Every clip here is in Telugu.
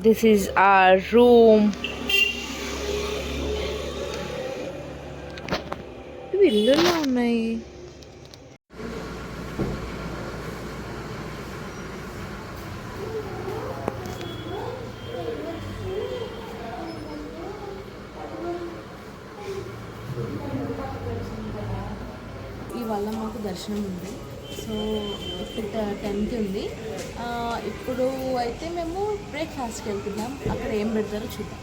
This is our room. ఇవి ఇల్లులా ఉన్నాయి. ఇవాళ మాకు దర్శనం ఉంది. సో ఇప్పుడు 10కి ఉంది. ఇప్పుడు అయితే మేము బ్రేక్ఫాస్ట్కి వెళ్తున్నాం. అక్కడ ఏం పెడతారో చూద్దాం.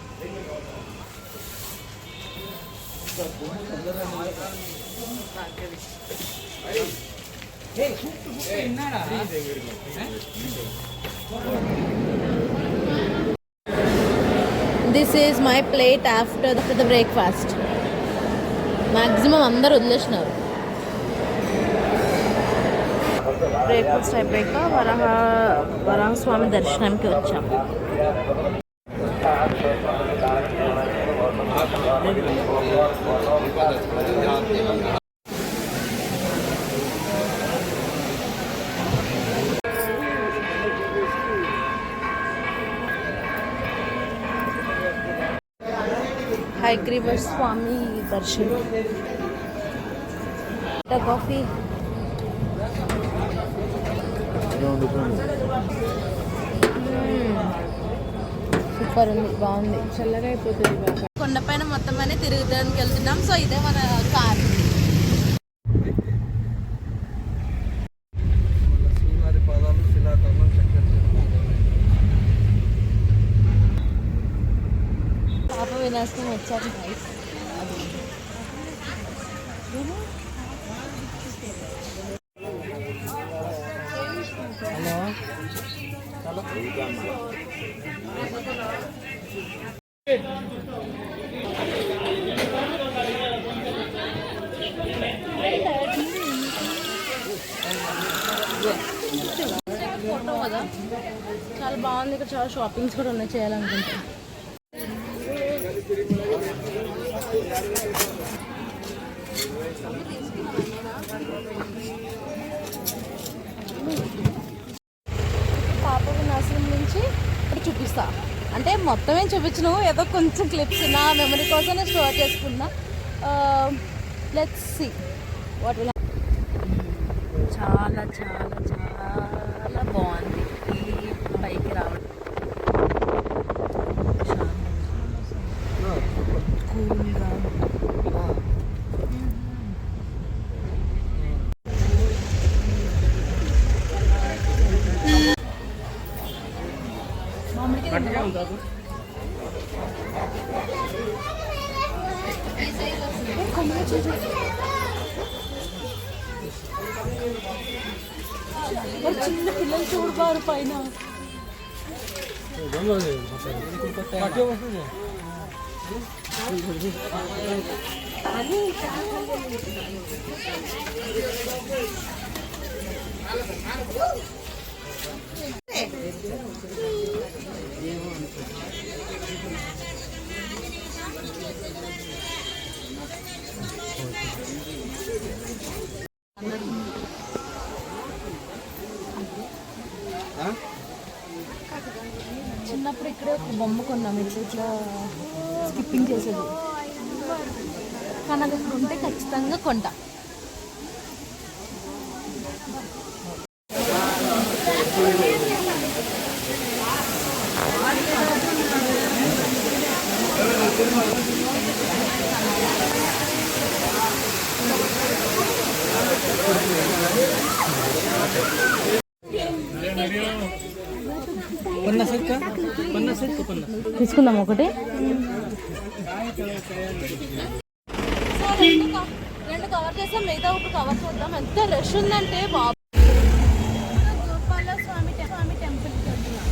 This is my plate after the breakfast. Maximum అందరు వదిలేసినారు. బ్రేక్ఫాస్ట్ అయిపోయాక వరాహస్వామి దర్శనంకి వచ్చాము. హయగ్రీవ స్వామి దర్శనం. కాఫీ సూపర్ ఉంది, బాగుంది, చల్లగా అయిపోతుంది. కొండపైన మొత్తం అనే తిరగడానికి వెళ్తున్నాం. సో ఇదే మన కార్. పాప వినాశనం వచ్చారు. ఫోటో కదా, చాలా బాగుంది. ఇక్కడ చాలా షాపింగ్స్ కూడా ఉన్నాయి చేయాలనుకుంటున్నాను. పాప వినాశనం నుంచి ఇక్కడ చూపిస్తా. అంటే మొత్తమే చూపించను, ఏదో కొంచెం క్లిప్స్ నా మెమరీ కోసం నేను స్టోర్ చేసుకున్నా. Let's see what will. చాలా చాలా చాలా బాగుంది ఈ పైకి రావడం. కూల్గా చిన్న పిల్లలు చూడబారు పైన. చిన్నప్పుడు ఇక్కడే ఒక బొమ్మ కొన్నాం. ఇట్లా స్కిప్పింగ్ చేసేది. కానీ అది ఇక్కడ ఉంటే ఖచ్చితంగా కొంటా. తీసుకుందాం ఒకటి. రెండు కవర్ చేస్తాం, మిగతా ఒక కవర్ చూద్దాం. ఎంత రష్ ఉందంటే బాబు. గోపాల స్వామి టెంపుల్కి వెళ్తున్నాం.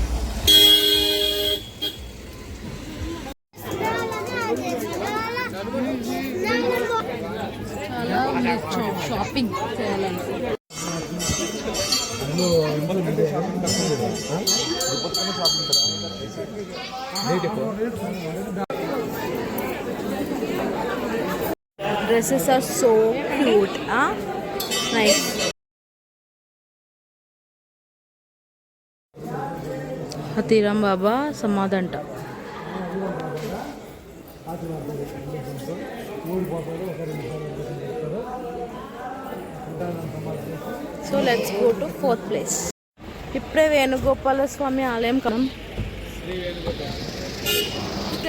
చాలా షాపింగ్ చేయాలని. Dresses are so cute. Nice. Hathiram బాబా సమాధి అంట. So let's go to 4th place. ఇప్పుడే వేణుగోపాల స్వామి ఆలయం కదా,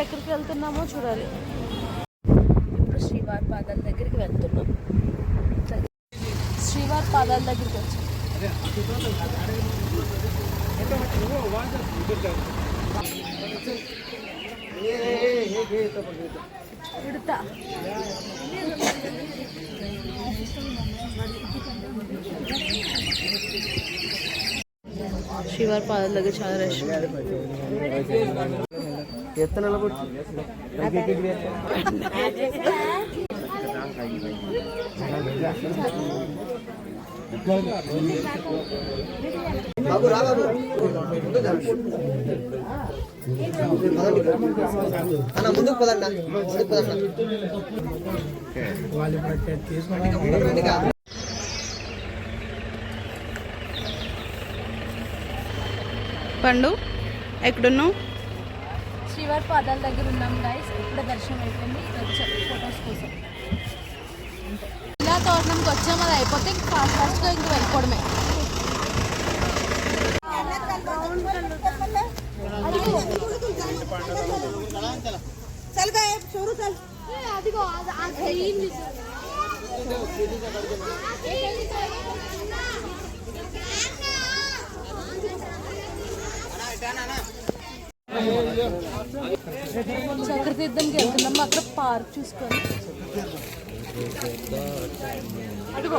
ఎక్కడికి వెళ్తున్నామో చూడాలి. ఇప్పుడు శ్రీవారి పాదాల దగ్గరికి వెళ్తున్నాం. శ్రీవారి పాదాల దగ్గరికి వచ్చాం. ఇడుతా శ్రీవారి పాదాల దగ్గర చాలా రష్. ముందుకు పదండి. పండు ఎక్కడున్నావు? శ్రీవారి పాదాల దగ్గర ఉన్నాం గైస్. ఇప్పుడు దర్శనం అయిపోయింది. వచ్చాం ఫొటోస్ కోసం. ఇలా తోరణంకి వచ్చాము, అది అయిపోతే ఫాస్ట్గా ఇంక వెళ్ళిపోవడమే. చక్రతీర్థంకి వెళ్తున్నాము. అక్కడ పార్క్ చూసుకొని అదిగో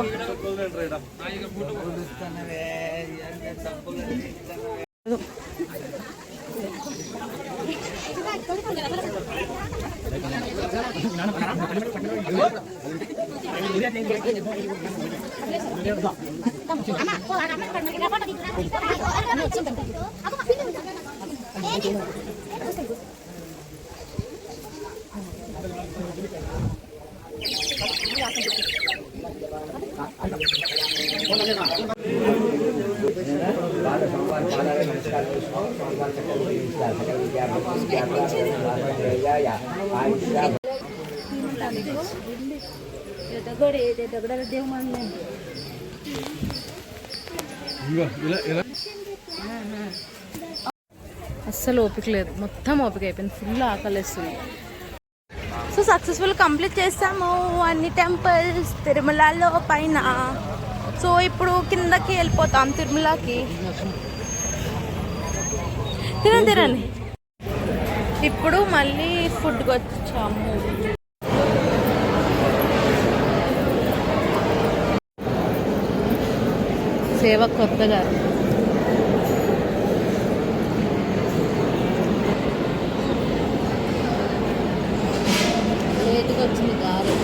అస్సలు ఓపిక లేదు, మొత్తం ఓపిక అయిపోయింది. ఫుల్ ఆకలిస్తుంది. సో సక్సెస్ఫుల్ కంప్లీట్ చేస్తాము అన్ని టెంపుల్స్ తిరుమలలో పైన. సో ఇప్పుడు కిందకి వెళ్ళిపోతాం తిరుమలకి. తినండి. ఇప్పుడు మళ్ళీ ఫుడ్కి వచ్చాము. సేవ కొత్తగా లేట్గా వచ్చింది కారు.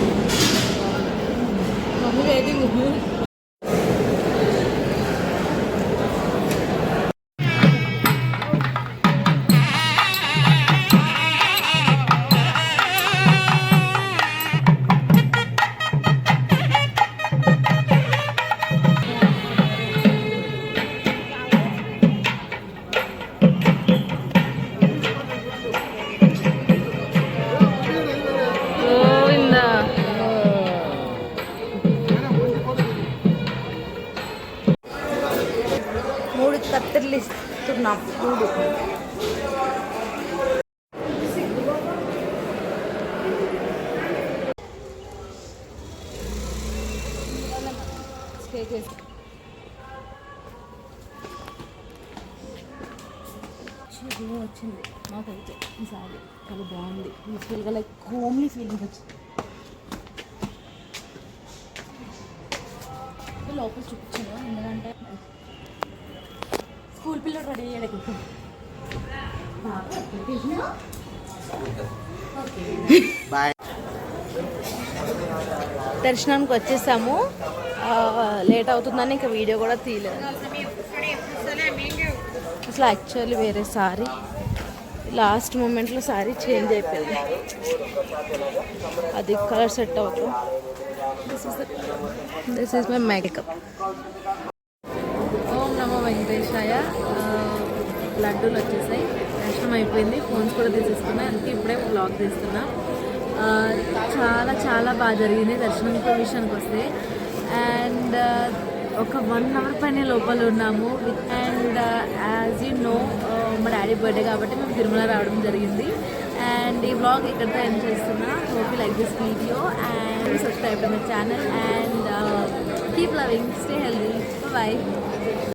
Mummy waiting. కత్తిర్లు ఇస్తున్నాం. మూడు వచ్చింది మాకైతే ఈసారి చాలా బాగుంది. పీస్ఫుల్గా లైక్ హోమ్లీ ఫీలింగ్ వచ్చింది. లోపల చూపించాను ఎందుకంటే స్కూల్ పిల్లలు రెడీ అయ్యాడు. దర్శనానికి వచ్చేసాము. లేట్ అవుతుందని ఇంకా వీడియో కూడా తీయలేదు. అసలు యాక్చువల్లీ వేరే సారీ లాస్ట్ మూమెంట్లో సారీ చేంజ్ అయిపోయింది. అది కలర్ సెట్ అవుతుంది. This is my makeup. ఓం నమో వెంకటేశాయ. లడ్డూలు వచ్చేసాయి, దర్శనం అయిపోయింది, ఫోన్స్ కూడా తీసేసుకున్నా, అందుకే ఇప్పుడే వ్లాగ్ తీస్తున్నా. చాలా చాలా బాగా జరిగింది దర్శనం విషయానికి వస్తే. అండ్ ఒక 1 hour పైన లోపల ఉన్నాము. అండ్ యాజ్ యూ నో మా డాడీ బర్త్డే కాబట్టి మేము తిరుమల రావడం జరిగింది. అండ్ ఈ వ్లాగ్ ఇక్కడితో ఎండ్ చేస్తున్నా. Hope you like this video and subscribe to my channel and keep loving, stay healthy, bye.